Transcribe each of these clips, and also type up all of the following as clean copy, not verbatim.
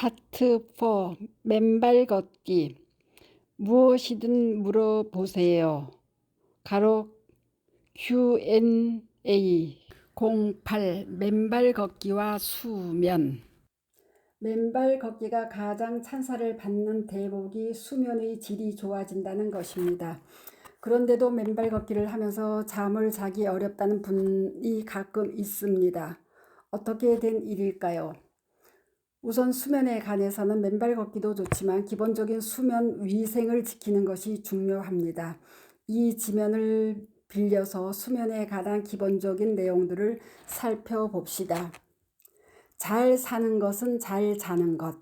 파트 4 맨발 걷기. 무엇이든 물어보세요. 가로 Q&A 08 맨발 걷기와 수면. 맨발 걷기가 가장 찬사를 받는 대목이 수면의 질이 좋아진다는 것입니다. 그런데도 맨발 걷기를 하면서 잠을 자기 어렵다는 분이 가끔 있습니다. 어떻게 된 일일까요? 우선 수면에 관해서는 맨발 걷기도 좋지만 기본적인 수면 위생을 지키는 것이 중요합니다. 이 지면을 빌려서 수면에 관한 기본적인 내용들을 살펴봅시다. 잘 사는 것은 잘 자는 것.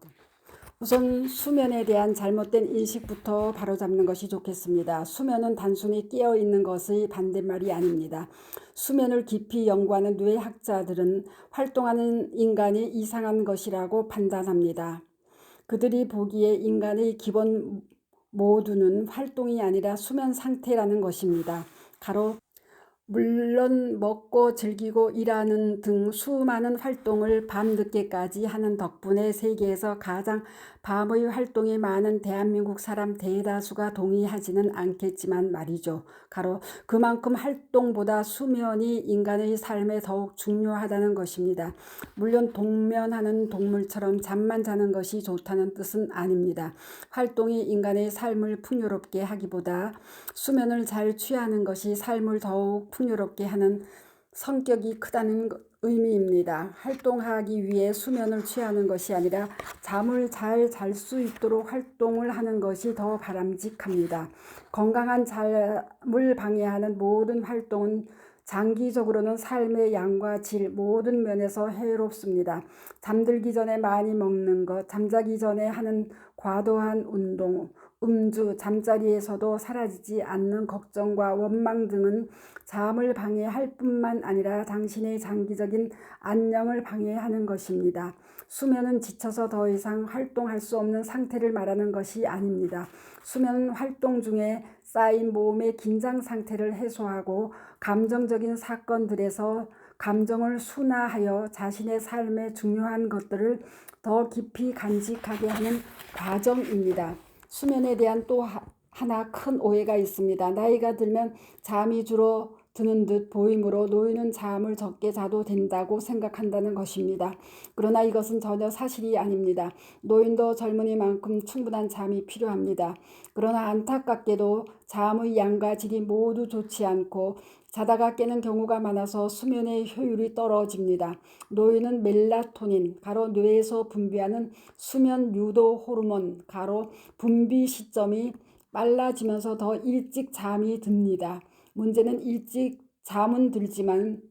우선 수면에 대한 잘못된 인식부터 바로잡는 것이 좋겠습니다. 수면은 단순히 깨어있는 것의 반대말이 아닙니다. 수면을 깊이 연구하는 뇌학자들은 활동하는 인간이 이상한 것이라고 판단합니다. 그들이 보기에 인간의 기본 모두는 활동이 아니라 수면 상태라는 것입니다. 물론 먹고 즐기고 일하는 등 수많은 활동을 밤늦게까지 하는 덕분에 세계에서 가장 밤의 활동이 많은 대한민국 사람 대다수가 동의하지는 않겠지만 말이죠. 그만큼 활동보다 수면이 인간의 삶에 더욱 중요하다는 것입니다. 물론 동면하는 동물처럼 잠만 자는 것이 좋다는 뜻은 아닙니다. 활동이 인간의 삶을 풍요롭게 하기보다 수면을 잘 취하는 것이 삶을 더욱 풍요롭게 하는 성격이 크다는 의미입니다. 활동하기 위해 수면을 취하는 것이 아니라 잠을 잘 잘 수 있도록 활동을 하는 것이 더 바람직합니다. 건강한 잠을 방해하는 모든 활동은 장기적으로는 삶의 양과 질 모든 면에서 해롭습니다. 잠들기 전에 많이 먹는 것, 잠자기 전에 하는 과도한 운동, 음주, 잠자리에서도 사라지지 않는 걱정과 원망 등은 잠을 방해할 뿐만 아니라 당신의 장기적인 안녕을 방해하는 것입니다. 수면은 지쳐서 더 이상 활동할 수 없는 상태를 말하는 것이 아닙니다. 수면은 활동 중에 쌓인 몸의 긴장 상태를 해소하고 감정적인 사건들에서 감정을 순화하여 자신의 삶의 중요한 것들을 더 깊이 간직하게 하는 과정입니다. 수면에 대한 또 하나 큰 오해가 있습니다. 나이가 들면 잠이 줄어드는 듯 보이므로 노인은 잠을 적게 자도 된다고 생각한다는 것입니다. 그러나 이것은 전혀 사실이 아닙니다. 노인도 젊은이만큼 충분한 잠이 필요합니다. 그러나 안타깝게도 잠의 양과 질이 모두 좋지 않고 자다가 깨는 경우가 많아서 수면의 효율이 떨어집니다. 노인은 멜라토닌, 뇌에서 분비하는 수면 유도 호르몬, 분비 시점이 빨라지면서 더 일찍 잠이 듭니다. 문제는 일찍 잠은 들지만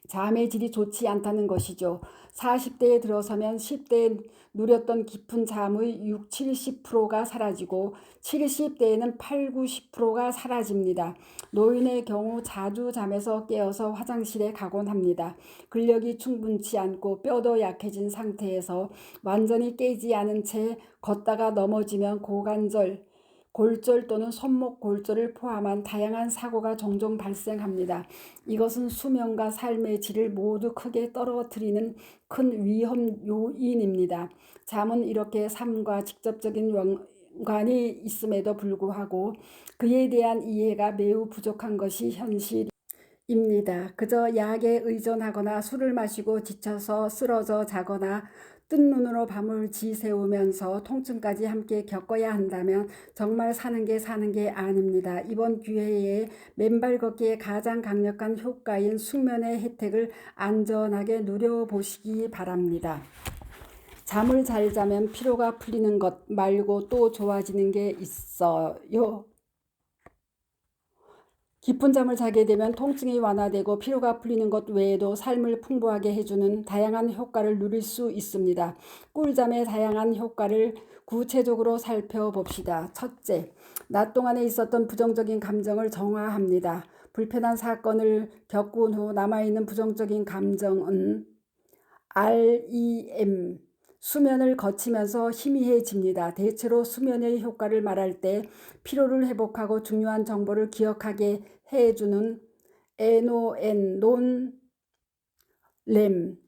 잠의 질이 좋지 않다는 것이죠. 40대에 들어서면 10대에 누렸던 깊은 잠의 6, 70%가 사라지고 70대에는 8, 90%가 사라집니다. 노인의 경우 자주 잠에서 깨어서 화장실에 가곤 합니다. 근력이 충분치 않고 뼈도 약해진 상태에서 완전히 깨지 않은 채 걷다가 넘어지면 고관절, 골절 또는 손목 골절을 포함한 다양한 사고가 종종 발생합니다. 이것은 수면과 삶의 질을 모두 크게 떨어뜨리는 큰 위험 요인입니다. 잠은 이렇게 삶과 직접적인 연관이 있음에도 불구하고 그에 대한 이해가 매우 부족한 것이 현실입니다. 그저 약에 의존하거나 술을 마시고 지쳐서 쓰러져 자거나 뜬 눈으로 밤을 지새우면서 통증까지 함께 겪어야 한다면 정말 사는 게 아닙니다. 이번 기회에 맨발 걷기의 가장 강력한 효과인 숙면의 혜택을 안전하게 누려보시기 바랍니다. 잠을 잘 자면 피로가 풀리는 것 말고 또 좋아지는 게 있어요. 깊은 잠을 자게 되면 통증이 완화되고 피로가 풀리는 것 외에도 삶을 풍부하게 해주는 다양한 효과를 누릴 수 있습니다. 꿀잠의 다양한 효과를 구체적으로 살펴봅시다. 첫째, 낮 동안에 있었던 부정적인 감정을 정화합니다. 불편한 사건을 겪은 후 남아있는 부정적인 감정은 REM, 수면을 거치면서 희미해집니다. 대체로 수면의 효과를 말할 때 피로를 회복하고 중요한 정보를 기억하게 해주는 NON, non-REM,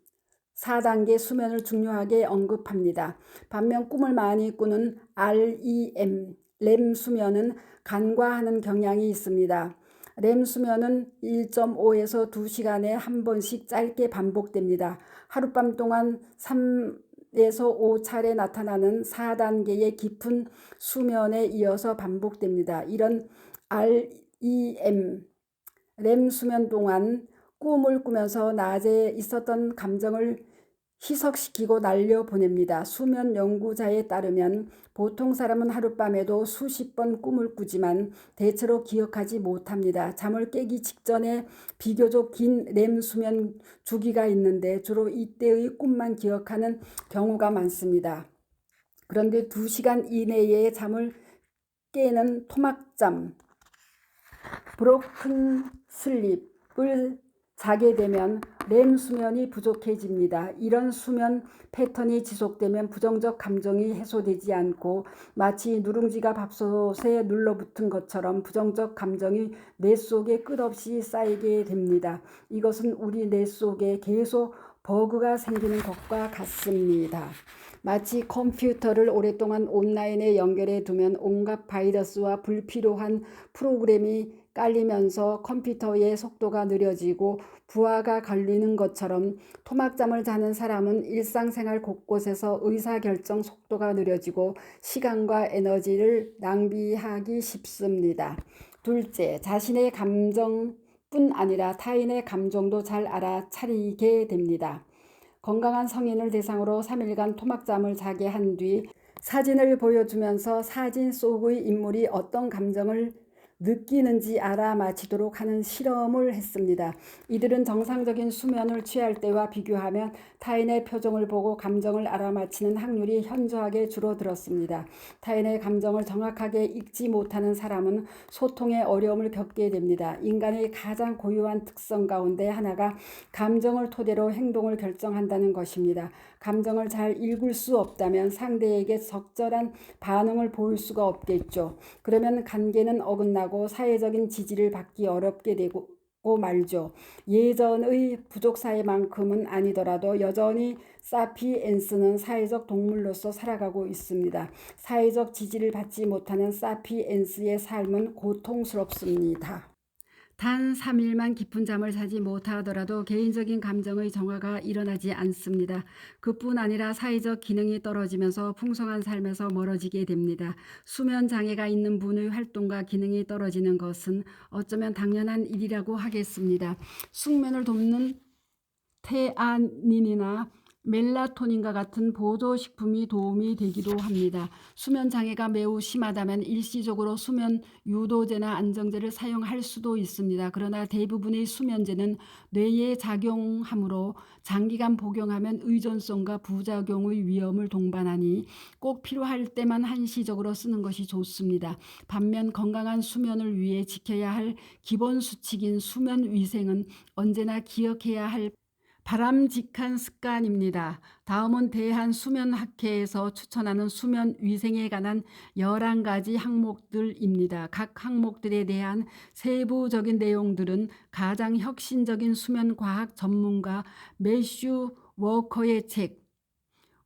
4단계 수면을 중요하게 언급합니다. 반면 꿈을 많이 꾸는 REM, 렘 수면은 간과하는 경향이 있습니다. 렘 수면은 1.5에서 2시간에 한 번씩 짧게 반복됩니다. 하룻밤 동안 3에서 5차례 나타나는 4단계의 깊은 수면에 이어서 반복됩니다. 이런 REM, 렘 수면 동안 꿈을 꾸면서 낮에 있었던 감정을 희석시키고 날려보냅니다. 수면 연구자에 따르면 보통 사람은 하룻밤에도 수십 번 꿈을 꾸지만 대체로 기억하지 못합니다. 잠을 깨기 직전에 비교적 긴 렘 수면 주기가 있는데 주로 이때의 꿈만 기억하는 경우가 많습니다. 그런데 2시간 이내에 잠을 깨는 토막잠, 브로큰 슬립을 자게 되면 렘 수면이 부족해집니다. 이런 수면 패턴이 지속되면 부정적 감정이 해소되지 않고 마치 누룽지가 밥솥에 눌러붙은 것처럼 부정적 감정이 뇌 속에 끝없이 쌓이게 됩니다. 이것은 우리 뇌 속에 계속 버그가 생기는 것과 같습니다. 마치 컴퓨터를 오랫동안 온라인에 연결해 두면 온갖 바이러스와 불필요한 프로그램이 깔리면서 컴퓨터의 속도가 느려지고 부하가 걸리는 것처럼 토막잠을 자는 사람은 일상생활 곳곳에서 의사결정 속도가 느려지고 시간과 에너지를 낭비하기 쉽습니다. 둘째, 자신의 감정뿐 아니라 타인의 감정도 잘 알아차리게 됩니다. 건강한 성인을 대상으로 3일간 토막잠을 자게 한 뒤 사진을 보여주면서 사진 속의 인물이 어떤 감정을 느끼는지 알아맞히도록 하는 실험을 했습니다. 이들은 정상적인 수면을 취할 때와 비교하면 타인의 표정을 보고 감정을 알아맞히는 확률이 현저하게 줄어들었습니다. 타인의 감정을 정확하게 읽지 못하는 사람은 소통에 어려움을 겪게 됩니다. 인간의 가장 고유한 특성 가운데 하나가 감정을 토대로 행동을 결정한다는 것입니다. 감정을 잘 읽을 수 없다면 상대에게 적절한 반응을 보일 수가 없겠죠. 그러면 관계는 어긋나고 사회적인 지지를 받기 어렵게 되고 말죠. 예전의 부족 사회만큼은 아니더라도 여전히 사피엔스는 사회적 동물로서 살아가고 있습니다. 사회적 지지를 받지 못하는 사피엔스의 삶은 고통스럽습니다. 단 3일만 깊은 잠을 자지 못하더라도 개인적인 감정의 정화가 일어나지 않습니다. 그뿐 아니라 사회적 기능이 떨어지면서 풍성한 삶에서 멀어지게 됩니다. 수면 장애가 있는 분의 활동과 기능이 떨어지는 것은 어쩌면 당연한 일이라고 하겠습니다. 숙면을 돕는 테아닌이나 멜라토닌과 같은 보조식품이 도움이 되기도 합니다. 수면 장애가 매우 심하다면 일시적으로 수면 유도제나 안정제를 사용할 수도 있습니다. 그러나 대부분의 수면제는 뇌에 작용하므로 장기간 복용하면 의존성과 부작용의 위험을 동반하니 꼭 필요할 때만 한시적으로 쓰는 것이 좋습니다. 반면 건강한 수면을 위해 지켜야 할 기본 수칙인 수면 위생은 언제나 기억해야 할 바람직한 습관입니다. 다음은 대한수면학회에서 추천하는 수면 위생에 관한 11가지 항목들입니다. 각 항목들에 대한 세부적인 내용들은 가장 혁신적인 수면과학 전문가 매슈 워커의 책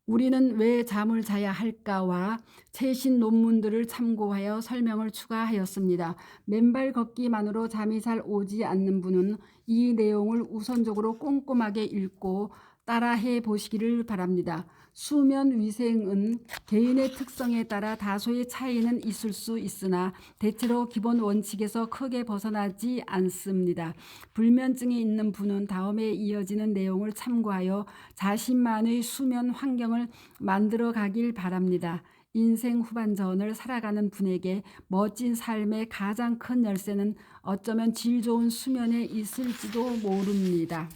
우리는 왜 잠을 자야 할까와 최신 논문들을 참고하여 설명을 추가하였습니다. 맨발 걷기만으로 잠이 잘 오지 않는 분은 이 내용을 우선적으로 꼼꼼하게 읽고 따라해 보시기를 바랍니다. 수면 위생은 개인의 특성에 따라 다소의 차이는 있을 수 있으나 대체로 기본 원칙에서 크게 벗어나지 않습니다. 불면증이 있는 분은 다음에 이어지는 내용을 참고하여 자신만의 수면 환경을 만들어 가길 바랍니다. 인생 후반전을 살아가는 분에게 멋진 삶의 가장 큰 열쇠는 어쩌면 질 좋은 수면에 있을지도 모릅니다.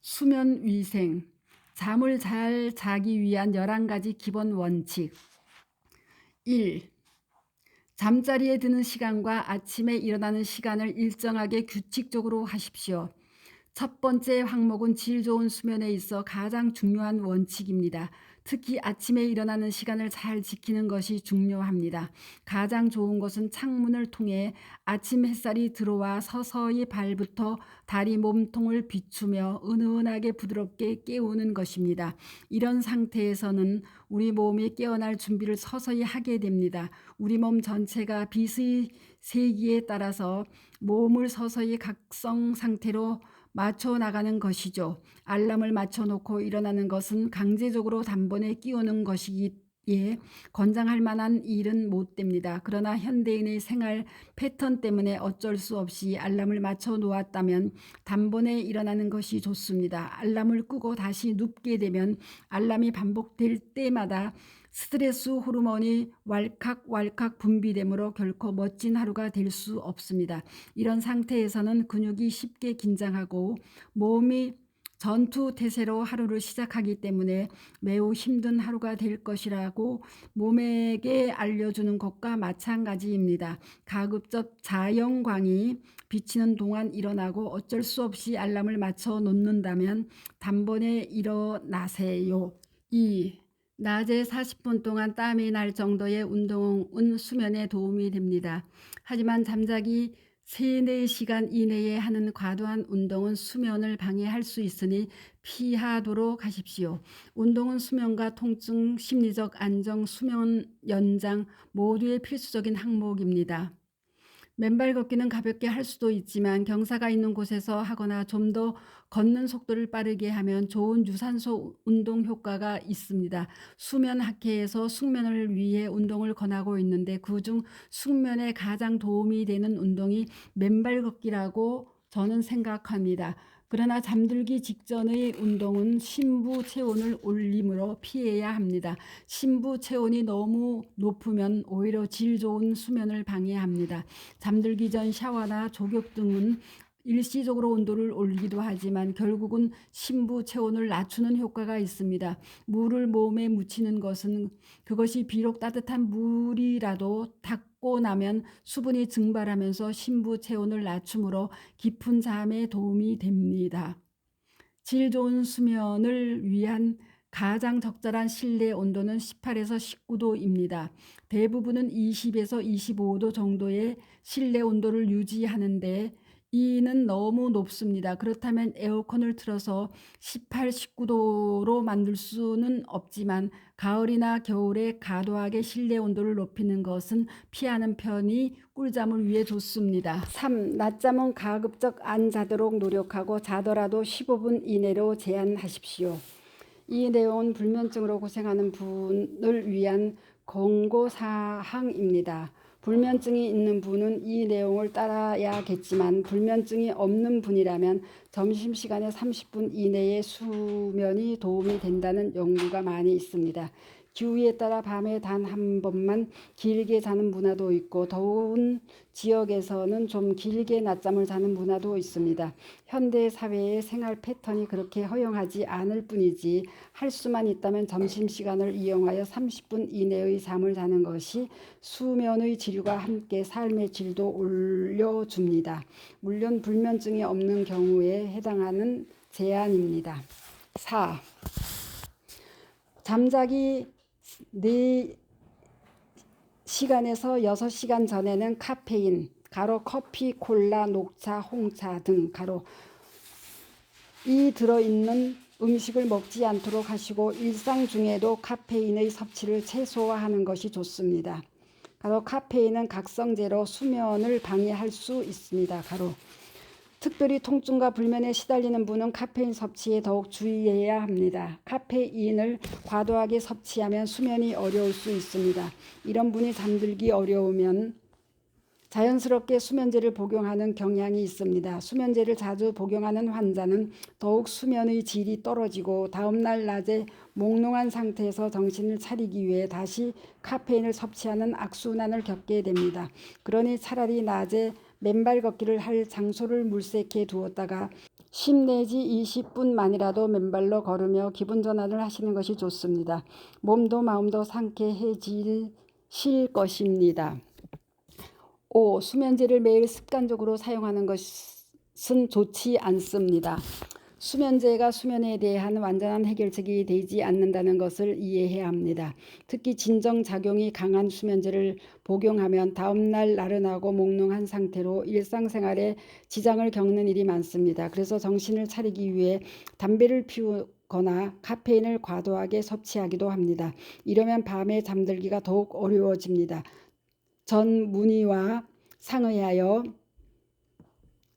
수면 위생, 잠을 잘 자기 위한 11가지 기본 원칙. 1. 잠자리에 드는 시간과 아침에 일어나는 시간을 일정하게 규칙적으로 하십시오. 첫 번째 항목은 질 좋은 수면에 있어 가장 중요한 원칙입니다. 특히 아침에 일어나는 시간을 잘 지키는 것이 중요합니다. 가장 좋은 것은 창문을 통해 아침 햇살이 들어와 서서히 발부터 다리 몸통을 비추며 은은하게 부드럽게 깨우는 것입니다. 이런 상태에서는 우리 몸이 깨어날 준비를 서서히 하게 됩니다. 우리 몸 전체가 빛의 세기에 따라서 몸을 서서히 각성 상태로 맞춰 나가는 것이죠. 알람을 맞춰놓고 일어나는 것은 강제적으로 단번에 끼우는 것이기에 권장할 만한 일은 못 됩니다. 그러나 현대인의 생활 패턴 때문에 어쩔 수 없이 알람을 맞춰 놓았다면 단번에 일어나는 것이 좋습니다. 알람을 끄고 다시 눕게 되면 알람이 반복될 때마다 스트레스 호르몬이 왈칵왈칵 분비되므로 결코 멋진 하루가 될 수 없습니다. 이런 상태에서는 근육이 쉽게 긴장하고 몸이 전투 태세로 하루를 시작하기 때문에 매우 힘든 하루가 될 것이라고 몸에게 알려주는 것과 마찬가지입니다. 가급적 자연광이 비치는 동안 일어나고 어쩔 수 없이 알람을 맞춰 놓는다면 단번에 일어나세요. 2. 낮에 40분 동안 땀이 날 정도의 운동은 수면에 도움이 됩니다. 하지만 잠자기 3-4시간 이내에 하는 과도한 운동은 수면을 방해할 수 있으니 피하도록 하십시오. 운동은 수면과 통증, 심리적 안정, 수면 연장 모두의 필수적인 항목입니다. 맨발 걷기는 가볍게 할 수도 있지만 경사가 있는 곳에서 하거나 좀 더 걷는 속도를 빠르게 하면 좋은 유산소 운동 효과가 있습니다. 수면학회에서 숙면을 위해 운동을 권하고 있는데 그중 숙면에 가장 도움이 되는 운동이 맨발 걷기라고 저는 생각합니다. 그러나 잠들기 직전의 운동은 심부 체온을 올림으로 피해야 합니다. 심부 체온이 너무 높으면 오히려 질 좋은 수면을 방해합니다. 잠들기 전 샤워나 족욕 등은 일시적으로 온도를 올리기도 하지만 결국은 심부 체온을 낮추는 효과가 있습니다. 물을 몸에 묻히는 것은 그것이 비록 따뜻한 물이라도 닦고 나면 수분이 증발하면서 심부 체온을 낮추므로 깊은 잠에 도움이 됩니다. 질 좋은 수면을 위한 가장 적절한 실내 온도는 18에서 19도입니다. 대부분은 20에서 25도 정도의 실내 온도를 유지하는데 이는 너무 높습니다. 그렇다면 에어컨을 틀어서 18, 19도로 만들 수는 없지만 가을이나 겨울에 과도하게 실내 온도를 높이는 것은 피하는 편이 꿀잠을 위해 좋습니다. 3. 낮잠은 가급적 안 자도록 노력하고 자더라도 15분 이내로 제한하십시오. 이 내용은 불면증으로 고생하는 분을 위한 권고사항입니다. 불면증이 있는 분은 이 내용을 따라야겠지만 불면증이 없는 분이라면 점심시간에 30분 이내의 수면이 도움이 된다는 연구가 많이 있습니다. 기후에 따라 밤에 단 한 번만 길게 자는 문화도 있고 더운 지역에서는 좀 길게 낮잠을 자는 문화도 있습니다. 현대 사회의 생활 패턴이 그렇게 허용하지 않을 뿐이지 할 수만 있다면 점심시간을 이용하여 30분 이내의 잠을 자는 것이 수면의 질과 함께 삶의 질도 올려줍니다. 물론 불면증이 없는 경우에 해당하는 제한입니다. 4. 잠자기 4시간에서 6시간 전에는 카페인, 가로 커피, 콜라, 녹차, 홍차 등 가로 이 들어있는 음식을 먹지 않도록 하시고 일상 중에도 카페인의 섭취를 최소화하는 것이 좋습니다. 가로 카페인은 각성제로 수면을 방해할 수 있습니다. 가로 특별히 통증과 불면에 시달리는 분은 카페인 섭취에 더욱 주의해야 합니다. 카페인을 과도하게 섭취하면 수면이 어려울 수 있습니다. 이런 분이 잠들기 어려우면 자연스럽게 수면제를 복용하는 경향이 있습니다. 수면제를 자주 복용하는 환자는 더욱 수면의 질이 떨어지고 다음날 낮에 몽롱한 상태에서 정신을 차리기 위해 다시 카페인을 섭취하는 악순환을 겪게 됩니다. 그러니 차라리 낮에 맨발 걷기를 할 장소를 물색해 두었다가 10 내지 20분만이라도 맨발로 걸으며 기분 전환을 하시는 것이 좋습니다. 몸도 마음도 상쾌해지실 것입니다. 5. 수면제를 매일 습관적으로 사용하는 것 좋지 않습니다. 수면제가 수면에 대한 완전한 해결책이 되지 않는다는 것을 이해해야 합니다. 특히 진정작용이 강한 수면제를 복용하면 다음날 나른하고 몽롱한 상태로 일상생활에 지장을 겪는 일이 많습니다. 그래서 정신을 차리기 위해 담배를 피우거나 카페인을 과도하게 섭취하기도 합니다. 이러면 밤에 잠들기가 더욱 어려워집니다. 전 문의와 상의하여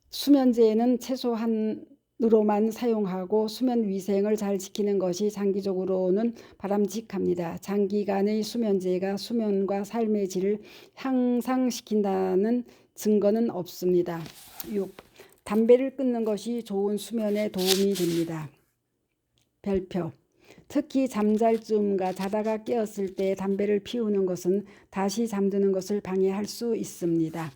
수면제는 최소한으로만 사용하고 수면 위생을 잘 지키는 것이 장기적으로는 바람직합니다. 장기간의 수면제가 수면과 삶의 질을 향상시킨다는 증거는 없습니다. 6. 담배를 끊는 것이 좋은 수면에 도움이 됩니다. 별표. 특히 잠잘 즈음과 자다가 깨었을 때 담배를 피우는 것은 다시 잠드는 것을 방해할 수 있습니다.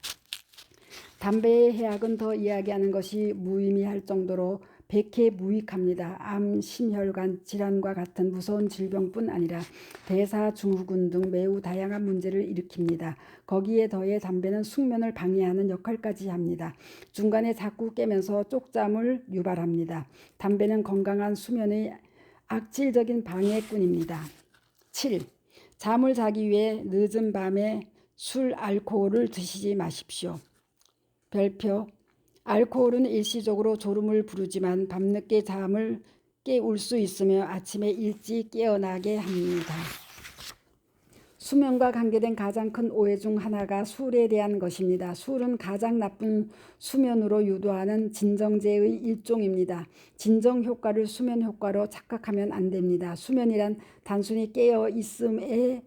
담배의 해악은 더 이야기하는 것이 무의미할 정도로 백해무익합니다. 암, 심혈관 질환과 같은 무서운 질병뿐 아니라 대사, 증후군 등 매우 다양한 문제를 일으킵니다. 거기에 더해 담배는 숙면을 방해하는 역할까지 합니다. 중간에 자꾸 깨면서 쪽잠을 유발합니다. 담배는 건강한 수면의 악질적인 방해꾼입니다. 7. 잠을 자기 위해 늦은 밤에 술, 알코올을 드시지 마십시오. 별표. 알코올은 일시적으로 졸음을 부르지만 밤늦게 잠을 깨울 수 있으며 아침에 일찍 깨어나게 합니다. 수면과 관계된 가장 큰 오해 중 하나가 술에 대한 것입니다. 술은 가장 나쁜 수면으로 유도하는 진정제의 일종입니다. 진정 효과를 수면 효과로 착각하면 안 됩니다. 수면이란 단순히 깨어 있음의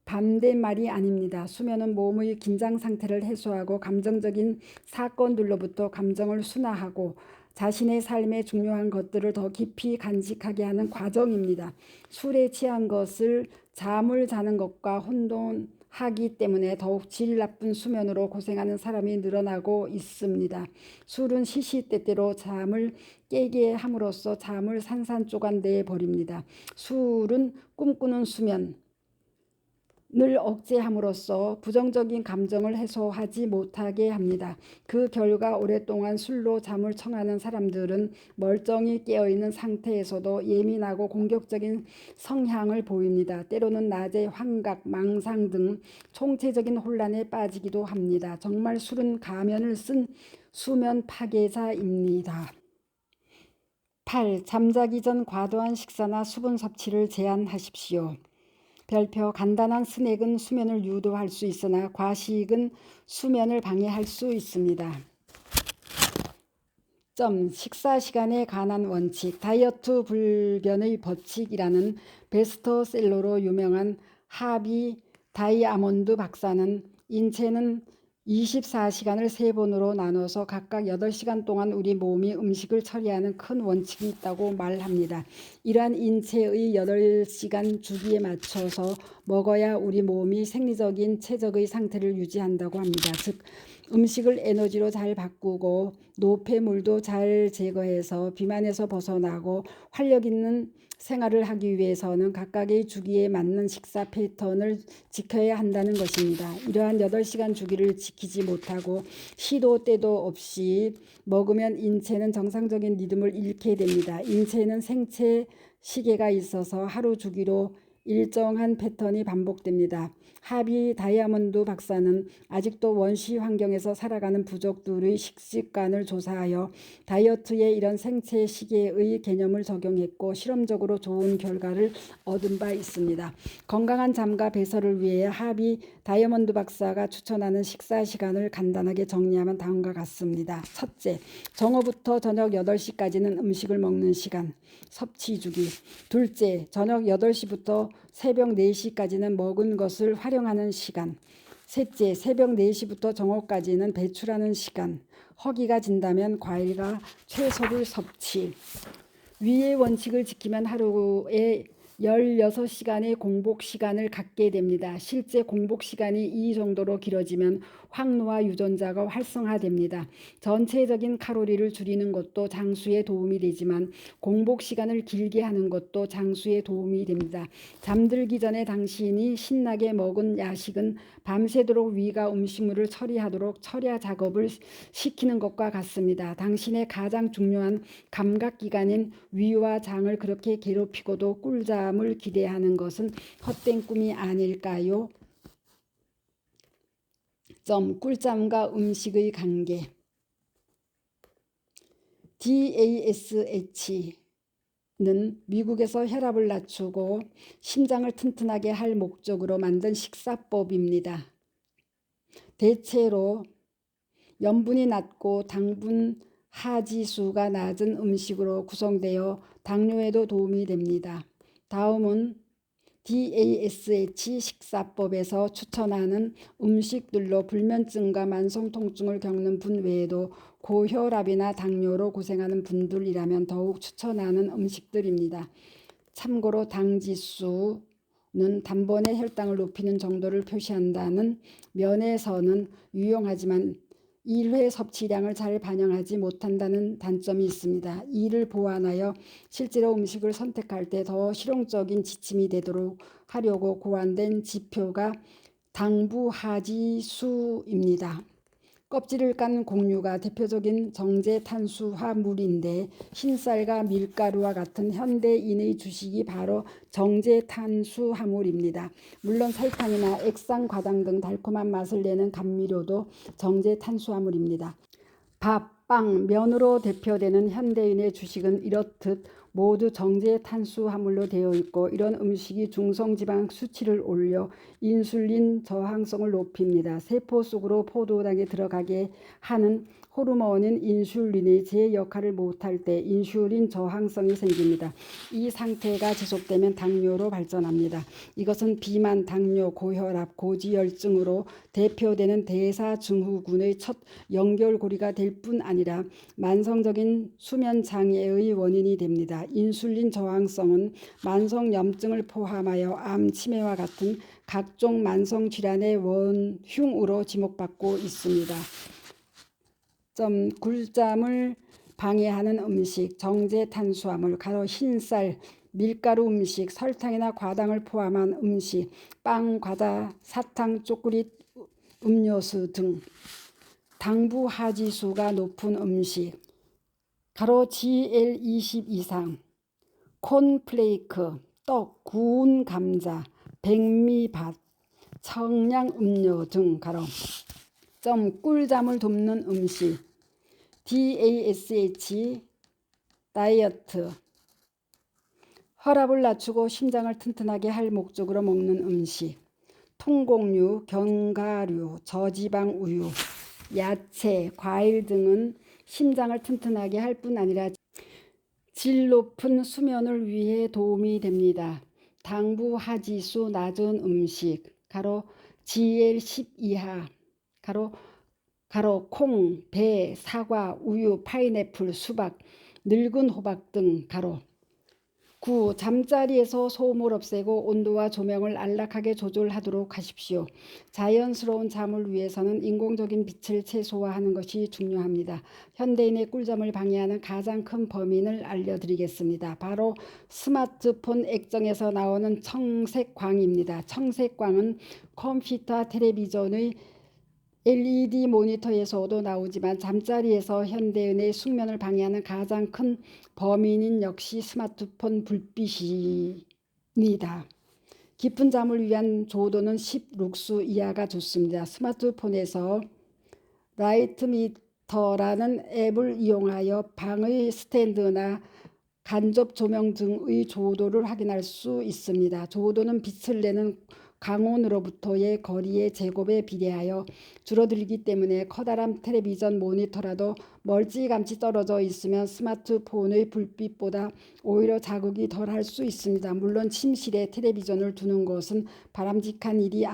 반대말이 아닙니다. 수면은 몸의 긴장 상태를 해소하고 감정적인 사건들로부터 감정을 순화하고 자신의 삶의 중요한 것들을 더 깊이 간직하게 하는 과정입니다. 술에 취한 것을 잠을 자는 것과 혼돈하기 때문에 더욱 질 나쁜 수면으로 고생하는 사람이 늘어나고 있습니다. 술은 시시때때로 잠을 깨게 함으로써 잠을 산산조각 내버립니다. 술은 꿈꾸는 수면 늘 억제함으로써 부정적인 감정을 해소하지 못하게 합니다. 그 결과 오랫동안 술로 잠을 청하는 사람들은 멀쩡히 깨어있는 상태에서도 예민하고 공격적인 성향을 보입니다. 때로는 낮에 환각, 망상 등 총체적인 혼란에 빠지기도 합니다. 정말 술은 가면을 쓴 수면 파괴자입니다. 8. 잠자기 전 과도한 식사나 수분 섭취를 제한하십시오. 별표. 간단한 스낵은 수면을 유도할 수 있으나 과식은 수면을 방해할 수 있습니다. 식사 시간에 관한 원칙. 다이어트 불변의 법칙이라는 베스트셀러로 유명한 하비 다이아몬드 박사는 인체는 24시간을 3번으로 나눠서 각각 8시간 동안 우리 몸이 음식을 처리하는 큰 원칙이 있다고 말합니다. 이러한 인체의 8시간 주기에 맞춰서 먹어야 우리 몸이 생리적인 최적의 상태를 유지한다고 합니다. 즉 음식을 에너지로 잘 바꾸고 노폐물도 잘 제거해서 비만에서 벗어나고 활력 있는 생활을 하기 위해서는 각각의 주기에 맞는 식사 패턴을 지켜야 한다는 것입니다. 이러한 8시간 주기를 지키지 못하고 시도 때도 없이 먹으면 인체는 정상적인 리듬을 잃게 됩니다. 인체는 생체 시계가 있어서 하루 주기로 일정한 패턴이 반복됩니다. 하비 다이아몬드 박사는 아직도 원시 환경에서 살아가는 부족들의 식습관을 조사하여 다이어트에 이런 생체 시계의 개념을 적용했고 실험적으로 좋은 결과를 얻은 바 있습니다. 건강한 잠과 배설을 위해 하비 다이아몬드 박사가 추천하는 식사 시간을 간단하게 정리하면 다음과 같습니다. 첫째, 정오부터 저녁 8시까지는 음식을 먹는 시간, 섭취 주기. 둘째, 저녁 8시부터 새벽 4시까지는 먹은 것을 활용하는 시간. 셋째, 새벽 4시부터 정오까지는 배출하는 시간. 허기가 진다면 과일과 채소를 섭취. 위의 원칙을 지키면 하루에 16시간의 공복 시간을 갖게 됩니다. 실제 공복 시간이 이 정도로 길어지면 황노화 유전자가 활성화됩니다. 전체적인 칼로리를 줄이는 것도 장수에 도움이 되지만 공복 시간을 길게 하는 것도 장수에 도움이 됩니다. 잠들기 전에 당신이 신나게 먹은 야식은 밤새도록 위가 음식물을 처리하도록 처리화 작업을 시키는 것과 같습니다. 당신의 가장 중요한 감각기관인 위와 장을 그렇게 괴롭히고도 꿀잠을 기대하는 것은 헛된 꿈이 아닐까요? 꿀잠과 음식의 관계. DASH는 미국에서 혈압을 낮추고 심장을 튼튼하게 할 목적으로 만든 식사법입니다. 대체로 염분이 낮고 당분 하지수가 낮은 음식으로 구성되어 당뇨에도 도움이 됩니다. 다음은 DASH 식사법에서 추천하는 음식들로 불면증과 만성통증을 겪는 분 외에도 고혈압이나 당뇨로 고생하는 분들이라면 더욱 추천하는 음식들입니다. 참고로 당지수는 단번에 혈당을 높이는 정도를 표시한다는 면에서는 유용하지만 1회 섭취량을 잘 반영하지 못한다는 단점이 있습니다. 이를 보완하여 실제로 음식을 선택할 때 더 실용적인 지침이 되도록 하려고 고안된 지표가 당부하지수입니다. 껍질을 깐 곡류가 대표적인 정제 탄수화물인데 흰쌀과 밀가루와 같은 현대인의 주식이 바로 정제 탄수화물입니다. 물론 설탕이나 액상과당 등 달콤한 맛을 내는 감미료도 정제 탄수화물입니다. 밥, 빵, 면으로 대표되는 현대인의 주식은 이렇듯 모두 정제 탄수화물로 되어 있고 이런 음식이 중성지방 수치를 올려 인슐린 저항성을 높입니다. 세포 속으로 포도당이 들어가게 하는 호르몬인 인슐린이 제 역할을 못할 때 인슐린 저항성이 생깁니다. 이 상태가 지속되면 당뇨로 발전합니다. 이것은 비만, 당뇨, 고혈압, 고지혈증으로 대표되는 대사증후군의 첫 연결고리가 될 뿐 아니라 만성적인 수면장애의 원인이 됩니다. 인슐린 저항성은 만성염증을 포함하여 암, 치매와 같은 각종 만성질환의 원흉으로 지목받고 있습니다. 꿀잠을 방해하는 음식, 정제 탄수화물, 가로 흰쌀, 밀가루 음식, 설탕이나 과당을 포함한 음식, 빵, 과자, 사탕, 초콜릿, 음료수 등 당부 하지수가 높은 음식, 가로 GL20 이상, 콘플레이크, 떡, 구운 감자, 백미밭, 청량음료 등 가로 꿀잠을 돕는 음식, DASH 다이어트, 혈압을 낮추고 심장을 튼튼하게 할 목적으로 먹는 음식, 통곡류, 견과류, 저지방 우유, 야채, 과일 등은 심장을 튼튼하게 할 뿐 아니라 질 높은 수면을 위해 도움이 됩니다. 당부 하지수 낮은 음식, 가로 GL10 이하, 가로 콩, 배, 사과, 우유, 파인애플, 수박, 늙은 호박 등 가로 9. 잠자리에서 소음을 없애고 온도와 조명을 안락하게 조절하도록 하십시오. 자연스러운 잠을 위해서는 인공적인 빛을 최소화하는 것이 중요합니다. 현대인의 꿀잠을 방해하는 가장 큰 범인을 알려드리겠습니다. 바로 스마트폰 액정에서 나오는 청색광입니다. 청색광은 컴퓨터와 텔레비전의 LED 모니터에서도 나오지만 잠자리에서 현대인의 숙면을 방해하는 가장 큰 범인인 역시 스마트폰 불빛입니다. 깊은 잠을 위한 조도는 10룩스 이하가 좋습니다. 스마트폰에서 라이트미터라는 앱을 이용하여 방의 스탠드나 간접 조명 등의 조도를 확인할 수 있습니다. 조도는 빛을 내는 광원으로부터의 거리의 제곱에 비례하여 줄어들기 때문에 커다란 텔레비전 모니터라도 멀찌감치 떨어져 있으면 스마트폰의 불빛보다 오히려 자극이 덜할 수 있습니다. 물론 침실에 텔레비전을 두는 것은 바람직한 일이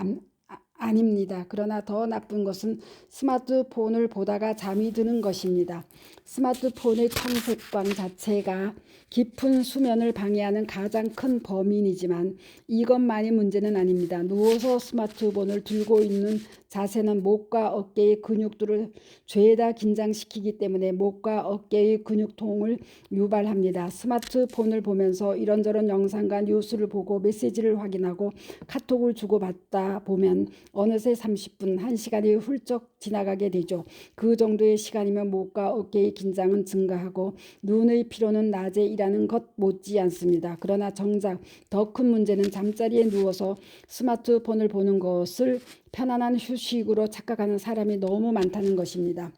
아닙니다. 그러나 더 나쁜 것은 스마트폰을 보다가 잠이 드는 것입니다. 스마트폰의 청색광 자체가 깊은 수면을 방해하는 가장 큰 범인이지만 이것만이 문제는 아닙니다. 누워서 스마트폰을 들고 있는 자세는 목과 어깨의 근육들을 죄다 긴장시키기 때문에 목과 어깨의 근육통을 유발합니다. 스마트폰을 보면서 이런저런 영상과 뉴스를 보고 메시지를 확인하고 카톡을 주고받다 보면 어느새 30분, 1시간이 훌쩍 지나가게 되죠. 그 정도의 시간이면 목과 어깨의 긴장은 증가하고 눈의 피로는 낮에 일하는 것 못지 않습니다. 그러나 정작 더 큰 문제는 잠자리에 누워서 스마트폰을 보는 것을 편안한 휴식으로 착각하는 사람이 너무 많다는 것입니다.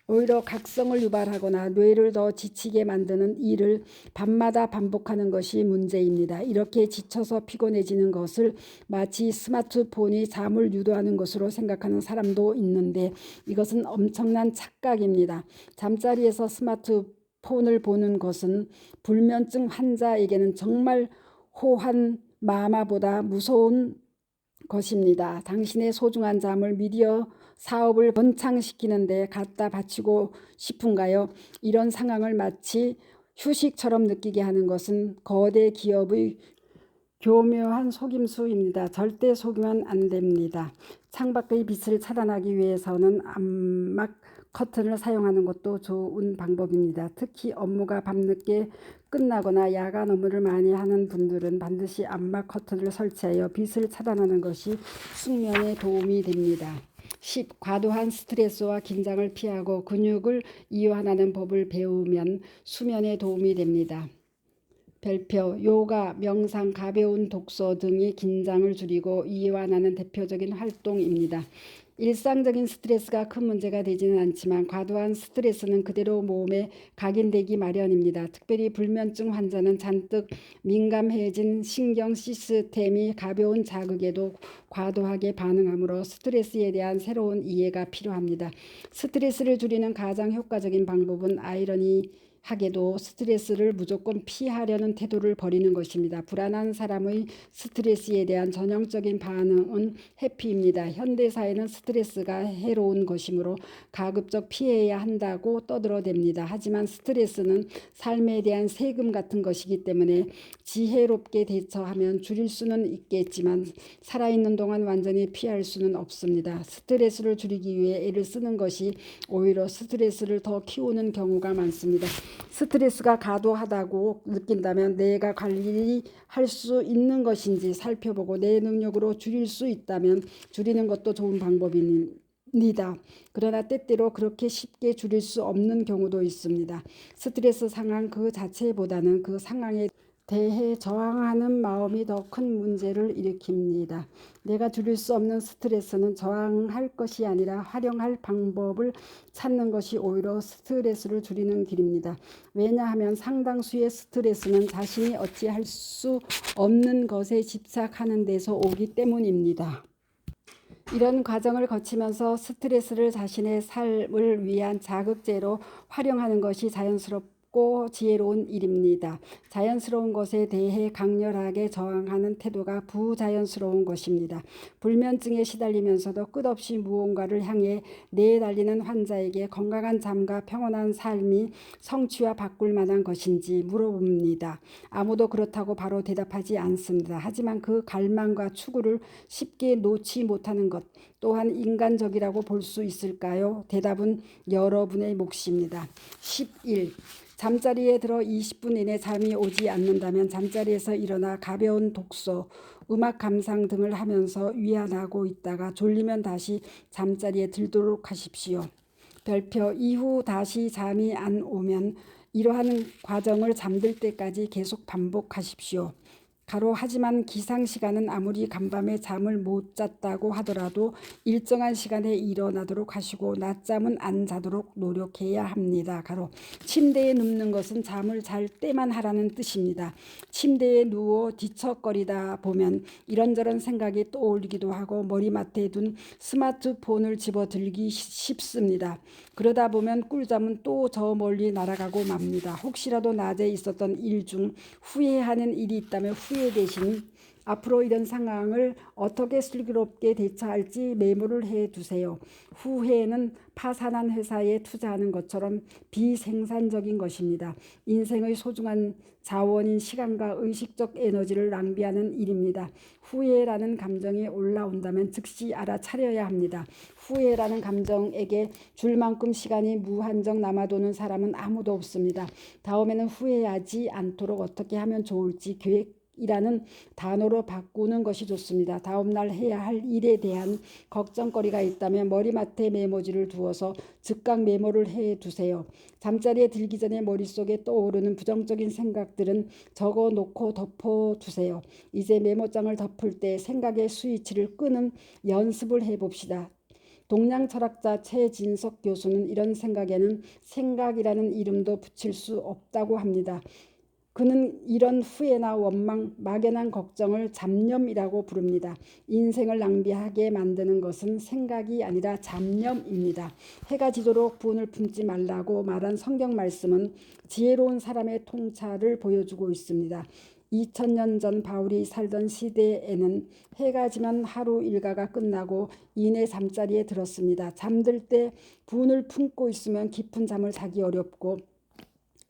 오히려 각성을 유발하거나 뇌를 더 지치게 만드는 일을 밤마다 반복하는 것이 문제입니다. 이렇게 지쳐서 피곤해지는 것을 마치 스마트폰이 잠을 유도하는 것으로 생각하는 사람도 있는데 이것은 엄청난 착각입니다. 잠자리에서 스마트폰을 보는 것은 불면증 환자에게는 정말 호환 마마보다 무서운 것입니다. 당신의 소중한 잠을 미디어 사업을 번창시키는데 갖다 바치고 싶은가요? 이런 상황을 마치 휴식처럼 느끼게 하는 것은 거대 기업의 교묘한 속임수입니다. 절대 속이면 안 됩니다. 창밖의 빛을 차단하기 위해서는 암막 커튼을 사용하는 것도 좋은 방법입니다. 특히 업무가 밤늦게 끝나거나 야간 업무를 많이 하는 분들은 반드시 암막 커튼을 설치하여 빛을 차단하는 것이 숙면에 도움이 됩니다. 10. 과도한 스트레스와 긴장을 피하고 근육을 이완하는 법을 배우면 수면에 도움이 됩니다. 별표, 요가, 명상, 가벼운 독서 등이 긴장을 줄이고 이완하는 대표적인 활동입니다. 일상적인 스트레스가 큰 문제가 되지는 않지만 과도한 스트레스는 그대로 몸에 각인되기 마련입니다. 특별히 불면증 환자는 잔뜩 민감해진 신경 시스템이 가벼운 자극에도 과도하게 반응하므로 스트레스에 대한 새로운 이해가 필요합니다. 스트레스를 줄이는 가장 효과적인 방법은 아이러니하게도 스트레스를 무조건 피하려는 태도를 버리는 것입니다. 불안한 사람의 스트레스에 대한 전형적인 반응은 회피입니다. 현대사회는 스트레스가 해로운 것이므로 가급적 피해야 한다고 떠들어댑니다. 하지만 스트레스는 삶에 대한 세금 같은 것이기 때문에 지혜롭게 대처하면 줄일 수는 있겠지만 살아있는 동안 완전히 피할 수는 없습니다. 스트레스를 줄이기 위해 애를 쓰는 것이 오히려 스트레스를 더 키우는 경우가 많습니다. 스트레스가 과도하다고 느낀다면 내가 관리할 수 있는 것인지 살펴보고 내 능력으로 줄일 수 있다면 줄이는 것도 좋은 방법입니다. 그러나 때때로 그렇게 쉽게 줄일 수 없는 경우도 있습니다. 스트레스 상황 그 자체보다는 그 상황에 대해 저항하는 마음이 더 큰 문제를 일으킵니다. 내가 줄일 수 없는 스트레스는 저항할 것이 아니라 활용할 방법을 찾는 것이 오히려 스트레스를 줄이는 길입니다. 왜냐하면 상당수의 스트레스는 자신이 어찌할 수 없는 것에 집착하는 데서 오기 때문입니다. 이런 과정을 거치면서 스트레스를 자신의 삶을 위한 자극제로 활용하는 것이 자연스럽고 지혜로운 일입니다. 자연스러운 것에 대해 강렬하게 저항하는 태도가 부자연스러운 것입니다. 불면증에 시달리면서도 끝없이 무언가를 향해 내달리는 환자에게 건강한 잠과 평온한 삶이 성취와 바꿀 만한 것인지 물어봅니다. 아무도 그렇다고 바로 대답하지 않습니다. 하지만 그 갈망과 추구를 쉽게 놓지 못하는 것 또한 인간적이라고 볼 수 있을까요? 대답은 여러분의 몫입니다. 11. 잠자리에 들어 20분 이내 잠이 오지 않는다면 잠자리에서 일어나 가벼운 독서, 음악 감상 등을 하면서 위안하고 있다가 졸리면 다시 잠자리에 들도록 하십시오. 별표, 이후 다시 잠이 안 오면 이러한 과정을 잠들 때까지 계속 반복하십시오. 하지만 기상시간은 아무리 간밤에 잠을 못 잤다고 하더라도 일정한 시간에 일어나도록 하시고 낮잠은 안 자도록 노력해야 합니다. 침대에 눕는 것은 잠을 잘 때만 하라는 뜻입니다. 침대에 누워 뒤척거리다 보면 이런저런 생각이 떠올리기도 하고 머리맡에 둔 스마트폰을 집어들기 쉽습니다. 그러다 보면 꿀잠은 또 저 멀리 날아가고 맙니다. 혹시라도 낮에 있었던 일 중 후회하는 일이 있다면 후회 대신 앞으로 이런 상황을 어떻게 슬기롭게 대처할지 메모를 해두세요. 후회는 파산한 회사에 투자하는 것처럼 비생산적인 것입니다. 인생의 소중한 자원인 시간과 의식적 에너지를 낭비하는 일입니다. 후회라는 감정이 올라온다면 즉시 알아차려야 합니다. 후회라는 감정에게 줄 만큼 시간이 무한정 남아도는 사람은 아무도 없습니다. 다음에는 후회하지 않도록 어떻게 하면 좋을지 계획이라는 단어로 바꾸는 것이 좋습니다. 다음날 해야 할 일에 대한 걱정거리가 있다면 머리맡에 메모지를 두어서 즉각 메모를 해두세요. 잠자리에 들기 전에 머릿속에 떠오르는 부정적인 생각들은 적어놓고 덮어두세요. 이제 메모장을 덮을 때 생각의 스위치를 끄는 연습을 해봅시다. 동양 철학자 최진석 교수는 이런 생각에는 생각이라는 이름도 붙일 수 없다고 합니다. 그는 이런 후회나 원망, 막연한 걱정을 잡념이라고 부릅니다. 인생을 낭비하게 만드는 것은 생각이 아니라 잡념입니다. 해가 지도록 부은을 품지 말라고 말한 성경 말씀은 지혜로운 사람의 통찰을 보여주고 있습니다. 2000년 전 바울이 살던 시대에는 해가 지면 하루 일과가 끝나고 이내 잠자리에 들었습니다. 잠들 때 부은을 품고 있으면 깊은 잠을 자기 어렵고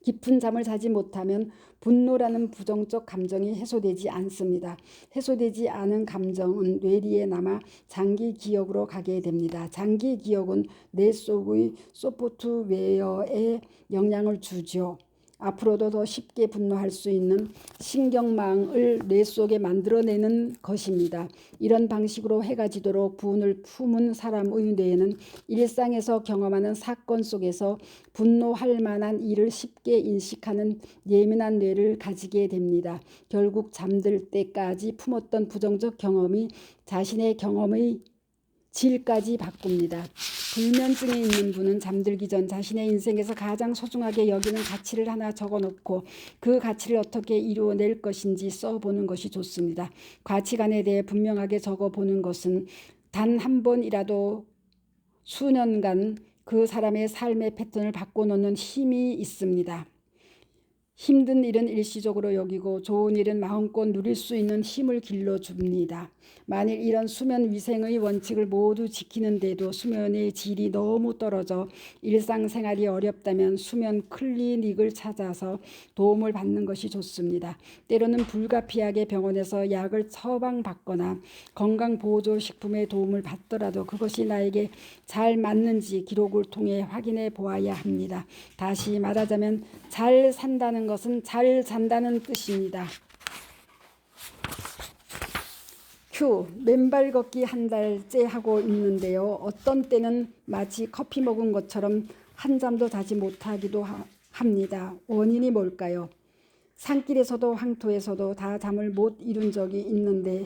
깊은 잠을 자지 못하면 분노라는 부정적 감정이 해소되지 않습니다. 해소되지 않은 감정은 뇌리에 남아 장기 기억으로 가게 됩니다. 장기 기억은 뇌 속의 소프트웨어에 영향을 주죠. 앞으로도 더 쉽게 분노할 수 있는 신경망을 뇌 속에 만들어내는 것입니다. 이런 방식으로 해가 지도록 부은을 품은 사람의 뇌는 일상에서 경험하는 사건 속에서 분노할 만한 일을 쉽게 인식하는 예민한 뇌를 가지게 됩니다. 결국 잠들 때까지 품었던 부정적 경험이 자신의 경험의 질까지 바꿉니다. 불면증에 있는 분은 잠들기 전 자신의 인생에서 가장 소중하게 여기는 가치를 하나 적어놓고 그 가치를 어떻게 이루어낼 것인지 써보는 것이 좋습니다. 가치관에 대해 분명하게 적어보는 것은 단 한 번이라도 수년간 그 사람의 삶의 패턴을 바꿔놓는 힘이 있습니다. 힘든 일은 일시적으로 여기고 좋은 일은 마음껏 누릴 수 있는 힘을 길러줍니다. 만일 이런 수면 위생의 원칙을 모두 지키는데도 수면의 질이 너무 떨어져 일상생활이 어렵다면 수면 클리닉을 찾아서 도움을 받는 것이 좋습니다. 때로는 불가피하게 병원에서 약을 처방받거나 건강보조식품의 도움을 받더라도 그것이 나에게 잘 맞는지 기록을 통해 확인해 보아야 합니다. 다시 말하자면 잘 산다는 것은 잘 잔다는 뜻입니다. 큐. 맨발 걷기 한 달째 하고 있는데요. 어떤 때는 마치 커피 먹은 것처럼 한잠도 자지 못하기도 합니다. 원인이 뭘까요? 산길에서도 황토에서도 다 잠을 못 이룬 적이 있는데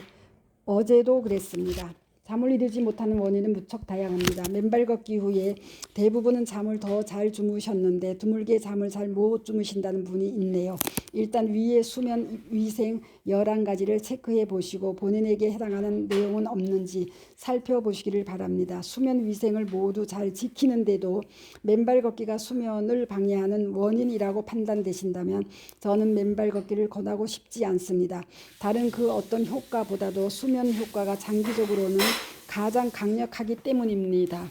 어제도 그랬습니다. 잠을 이루지 못하는 원인은 무척 다양합니다. 맨발 걷기 후에 대부분은 잠을 더 잘 주무셨는데 드물게 잠을 잘 못 주무신다는 분이 있네요. 일단 위에 수면 위생 11가지를 체크해 보시고 본인에게 해당하는 내용은 없는지 살펴보시기를 바랍니다. 수면 위생을 모두 잘 지키는데도 맨발 걷기가 수면을 방해하는 원인이라고 판단되신다면 저는 맨발 걷기를 권하고 싶지 않습니다. 다른 그 어떤 효과보다도 수면 효과가 장기적으로는 가장 강력하기 때문입니다.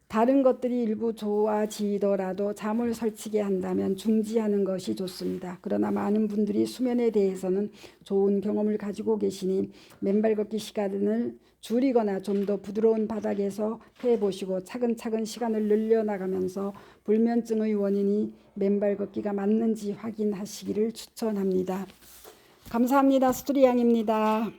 다른 것들이 일부 좋아지더라도 잠을 설치게 한다면 중지하는 것이 좋습니다. 그러나 많은 분들이 수면에 대해서는 좋은 경험을 가지고 계시니 맨발 걷기 시간을 줄이거나 좀 더 부드러운 바닥에서 해보시고 차근차근 시간을 늘려나가면서 불면증의 원인이 맨발 걷기가 맞는지 확인하시기를 추천합니다. 감사합니다. 스토리양입니다.